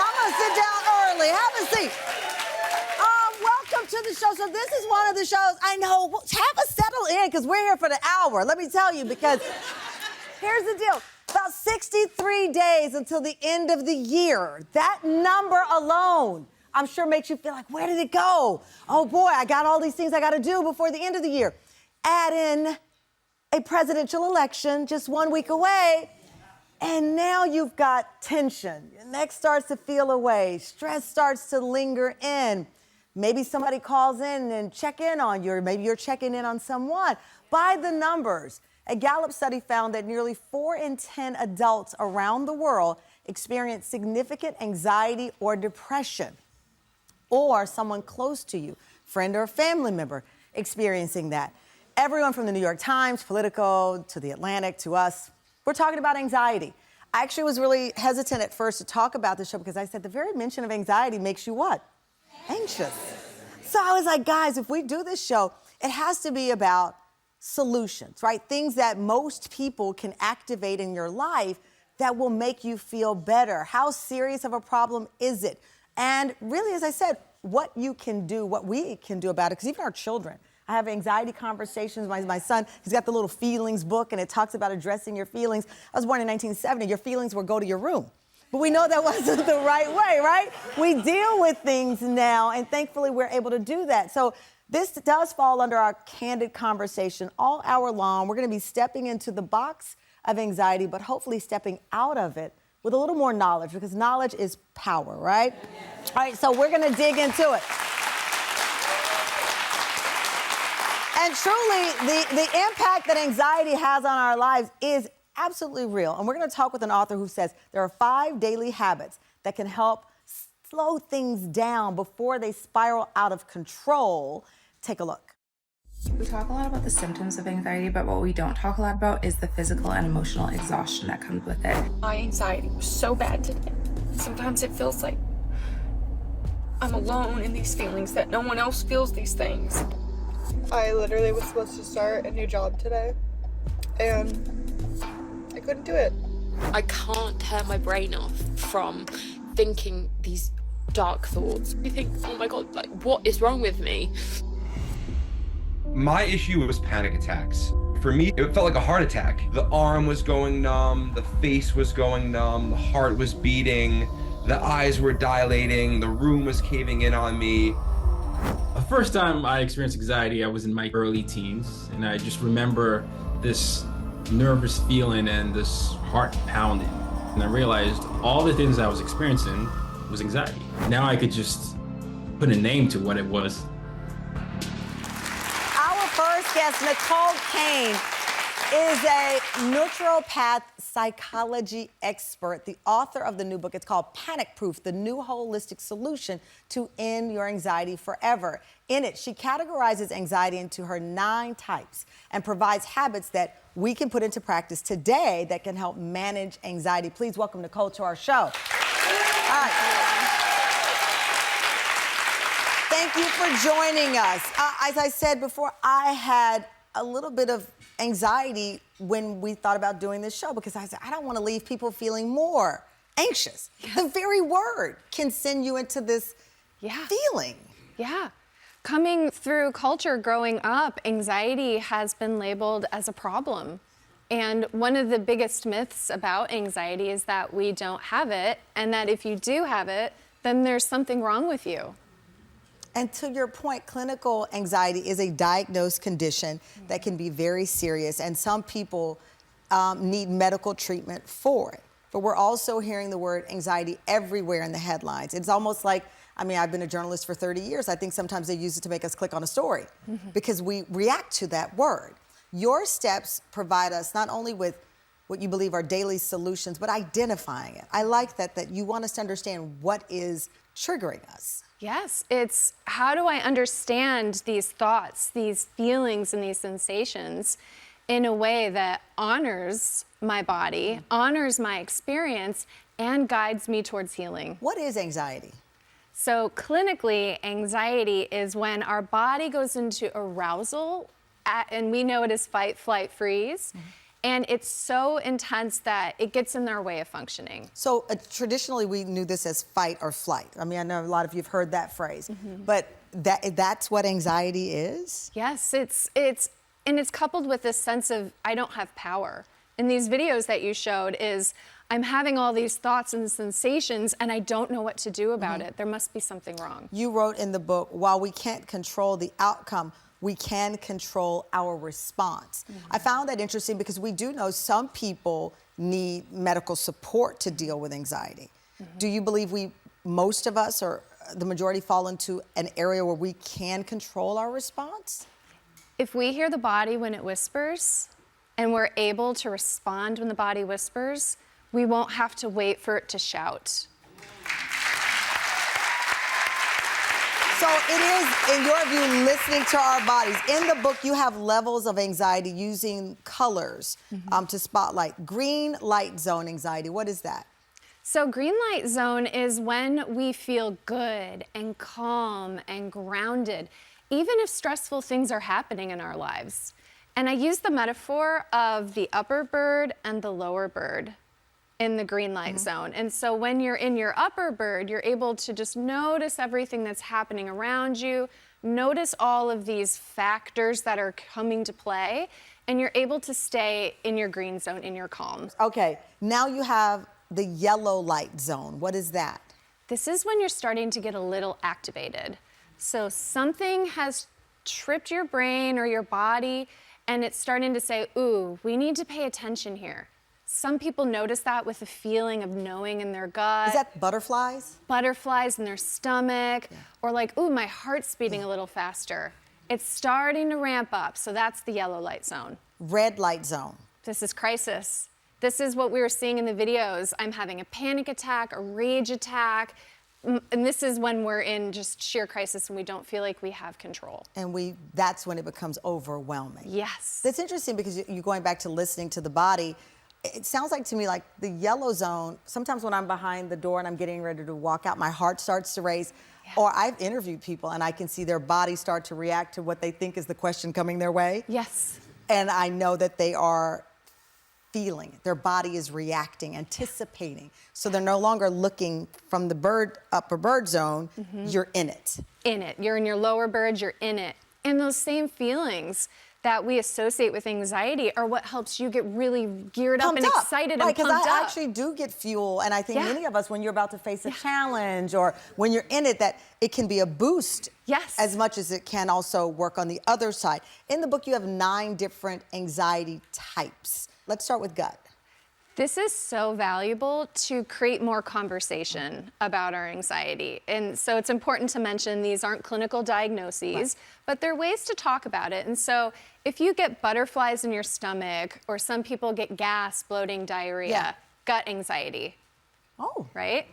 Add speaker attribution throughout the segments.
Speaker 1: I'm gonna sit down early. Have a seat. Welcome to the show. So this is one of the shows, I know, have us settle in because we're here for the hour. Let me tell you, because here's the deal. About 63 days until the end of the year. That number alone, I'm sure makes you feel like, where did it go? Oh boy, I got all these things I gotta do before the end of the year. Add in a presidential election just 1 week away, and now you've got tension. Your neck starts to feel away. Stress starts to linger in. Maybe somebody calls in and check in on you, or maybe you're checking in on someone. By the numbers, a Gallup study found that nearly 4 in 10 adults around the world experience significant anxiety or depression, or someone close to you, friend or family member, experiencing that. Everyone from the New York Times, Politico, to the Atlantic, to us, we're talking about anxiety. I actually was really hesitant at first to talk about this show because I said the very mention of anxiety makes you what? Anxious. So I was like, guys, if we do this show, it has to be about solutions, right? Things that most people can activate in your life that will make you feel better. How serious of a problem is it? And really, as I said, what you can do, what we can do about it, because even our children, I have anxiety conversations. My son, he's got the little feelings book, and it talks about addressing your feelings. I was born in 1970. Your feelings will go to your room. But we know that wasn't the right way, right? We deal with things now, and thankfully we're able to do that. So this does fall under our candid conversation all hour long. We're going to be stepping into the box of anxiety, but hopefully stepping out of it with a little more knowledge, because knowledge is power, right? All right, so we're going to dig into it. And truly, the impact that anxiety has on our lives is absolutely real. And we're going to talk with an author who says there are 5 daily habits that can help slow things down before they spiral out of control. Take a look.
Speaker 2: We talk a lot about the symptoms of anxiety, but what we don't talk a lot about is the physical and emotional exhaustion that comes with it.
Speaker 3: My anxiety was so bad today. Sometimes it feels like I'm alone in these feelings, that no one else feels these things.
Speaker 4: I literally was supposed to start a new job today, and I couldn't do it.
Speaker 5: I can't turn my brain off from thinking these dark thoughts. You think, oh my God, like, what is wrong with me?
Speaker 6: My issue was panic attacks. For me, it felt like a heart attack. The arm was going numb, the face was going numb, the heart was beating, the eyes were dilating, the room was caving in on me.
Speaker 7: The first time I experienced anxiety, I was in my early teens, and I just remember this nervous feeling and this heart pounding. And I realized all the things I was experiencing was anxiety. Now I could just put a name to what it was.
Speaker 1: Our first guest, Nicole Cain, is a naturopath psychology expert, the author of the new book. It's called Panic Proof, the new holistic solution to end your anxiety forever. In it, she categorizes anxiety into her 9 types and provides habits that we can put into practice today that can help manage anxiety. Please welcome Nicole to our show. All right. Thank you for joining us. As I said before, I had a little bit of anxiety when we thought about doing this show, because I said, I don't want to leave people feeling more anxious. Yeah. The very word can send you into this feeling.
Speaker 8: Yeah. Coming through culture growing up, anxiety has been labeled as a problem. And one of the biggest myths about anxiety is that we don't have it, and that if you do have it, then there's something wrong with you.
Speaker 1: And to your point, clinical anxiety is a diagnosed condition that can be very serious, and some people need medical treatment for it. But we're also hearing the word anxiety everywhere in the headlines. It's almost like, I mean, I've been a journalist for 30 years. I think sometimes they use it to make us click on a story because we react to that word. Your steps provide us not only with what you believe are daily solutions, but identifying it. I like that you want us to understand what is triggering us.
Speaker 8: Yes, it's how do I understand these thoughts, these feelings, and these sensations in a way that honors my body, honors my experience, and guides me towards healing.
Speaker 1: What is anxiety?
Speaker 8: So clinically, anxiety is when our body goes into arousal, and we know it as fight, flight, freeze. And it's so intense that it gets in their way of functioning.
Speaker 1: So traditionally, we knew this as fight or flight. I mean, I know a lot of you have heard that phrase, but that's what anxiety is?
Speaker 8: Yes, it's coupled with this sense of I don't have power. In these videos that you showed is I'm having all these thoughts and sensations and I don't know what to do about it. There must be something wrong.
Speaker 1: You wrote in the book, while we can't control the outcome, we can control our response. I found that interesting because we do know some people need medical support to deal with anxiety. Do you believe most of us, or the majority, fall into an area where we can control our response?
Speaker 8: If we hear the body when it whispers and we're able to respond when the body whispers, we won't have to wait for it to shout.
Speaker 1: So it is, in your view, listening to our bodies. In the book, you have levels of anxiety using colors to spotlight. Green light zone anxiety, what is that?
Speaker 8: So green light zone is when we feel good and calm and grounded, even if stressful things are happening in our lives. And I use the metaphor of the upper bird and the lower bird in the green light zone. And so when you're in your upper bird, you're able to just notice everything that's happening around you, notice all of these factors that are coming to play, and you're able to stay in your green zone, in your calm.
Speaker 1: Okay, now you have the yellow light zone. What is that?
Speaker 8: This is when you're starting to get a little activated. So something has tripped your brain or your body, and it's starting to say, ooh, we need to pay attention here. Some people notice that with a feeling of knowing in their gut.
Speaker 1: Is that butterflies?
Speaker 8: Butterflies in their stomach, or like, ooh, my heart's beating a little faster. It's starting to ramp up, so that's the yellow light zone.
Speaker 1: Red light zone.
Speaker 8: This is crisis. This is what we were seeing in the videos. I'm having a panic attack, a rage attack, and this is when we're in just sheer crisis and we don't feel like we have control.
Speaker 1: And that's when it becomes overwhelming.
Speaker 8: Yes.
Speaker 1: That's interesting because you're going back to listening to the body. It sounds like to me like the yellow zone, sometimes when I'm behind the door and I'm getting ready to walk out, my heart starts to race. Yeah. Or I've interviewed people and I can see their body start to react to what they think is the question coming their way.
Speaker 8: Yes.
Speaker 1: And I know that they are feeling it. Their body is reacting, anticipating. So they're no longer looking from the upper bird zone, you're in it.
Speaker 8: In it. You're in your lower bird, you're in it. And those same feelings that we associate with anxiety are what helps you get really geared up and excited and pumped up.
Speaker 1: Because I actually do get fuel, and I think many of us, when you're about to face a challenge or when you're in it, that it can be a boost as much as it can also work on the other side. In the book, you have 9 different anxiety types. Let's start with gut.
Speaker 8: This is so valuable to create more conversation about our anxiety. And so it's important to mention these aren't clinical diagnoses, but they're ways to talk about it. And so if you get butterflies in your stomach, or some people get gas, bloating, diarrhea, gut anxiety.
Speaker 1: Oh.
Speaker 8: Right?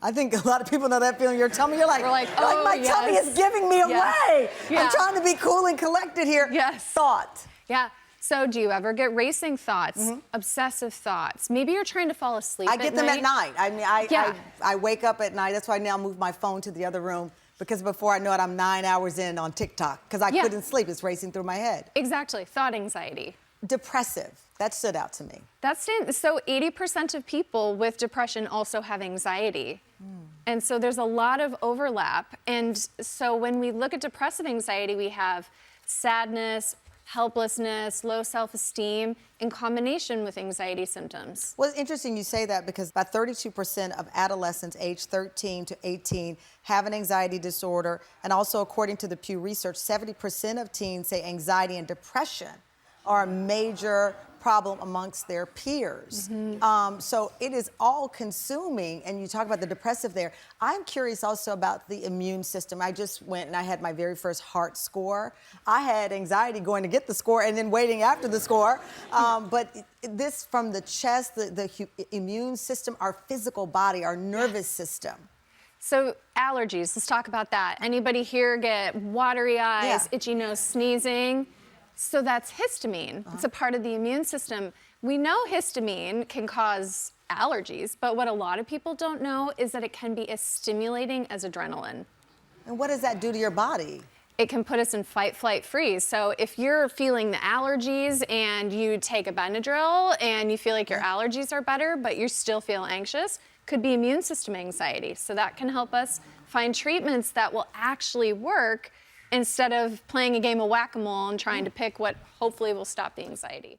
Speaker 1: I think a lot of people know that feeling. Your tummy, you're like,
Speaker 8: oh,
Speaker 1: my tummy is giving me away.
Speaker 8: Yeah.
Speaker 1: I'm trying to be cool and collected here.
Speaker 8: Yes.
Speaker 1: Thought.
Speaker 8: Yeah. So do you ever get racing thoughts, obsessive thoughts? Maybe you're trying to fall asleep
Speaker 1: I get them at night. I mean, I wake up at night. That's why I now move my phone to the other room, because before I know it, I'm 9 hours in on TikTok because I couldn't sleep. It's racing through my head.
Speaker 8: Exactly. Thought anxiety.
Speaker 1: Depressive. That stood out to me.
Speaker 8: So 80% of people with depression also have anxiety. And so there's a lot of overlap. And so when we look at depressive anxiety, we have sadness, helplessness, low self-esteem, in combination with anxiety symptoms.
Speaker 1: Well, it's interesting you say that because about 32% of adolescents aged 13 to 18 have an anxiety disorder. And also, according to the Pew Research, 70% of teens say anxiety and depression are a major problem amongst their peers. So it is all consuming, and you talk about the depressive there. I'm curious also about the immune system. I just went and I had my very first heart score. I had anxiety going to get the score and then waiting after the score. But this from the chest, the immune system, our physical body, our nervous system.
Speaker 8: So allergies, let's talk about that. Anybody here get watery eyes, itchy nose, sneezing? So that's histamine. It's a part of the immune system. We know histamine can cause allergies, but what a lot of people don't know is that it can be as stimulating as adrenaline.
Speaker 1: And what does that do to your body?
Speaker 8: it can put us in fight, flight, freeze. So if you're feeling the allergies and you take a Benadryl and you feel like your allergies are better, but you still feel anxious, could be immune system anxiety. So that can help us find treatments that will actually work instead of playing a game of whack-a-mole and trying to pick what hopefully will stop the anxiety.